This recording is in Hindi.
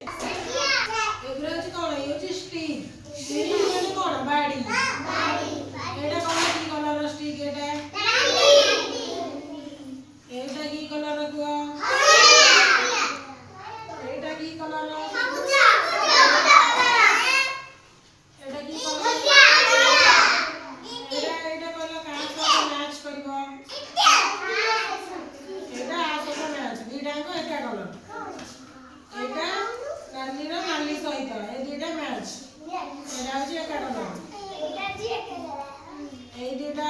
एगुरा होची कोन ये होची स्टिक स्टिक माने कोन बाडी एटा कोन की कलर स्टिक एटा एटा की कलर को एटा की कलर एटा की कलर एटा कलर का साथ मैच करबो एटा आसो मैच दीटा को एका कलर एटा नाली रो नाली सहित ए दीटा मैच एटा होची एका कलर ए दीटा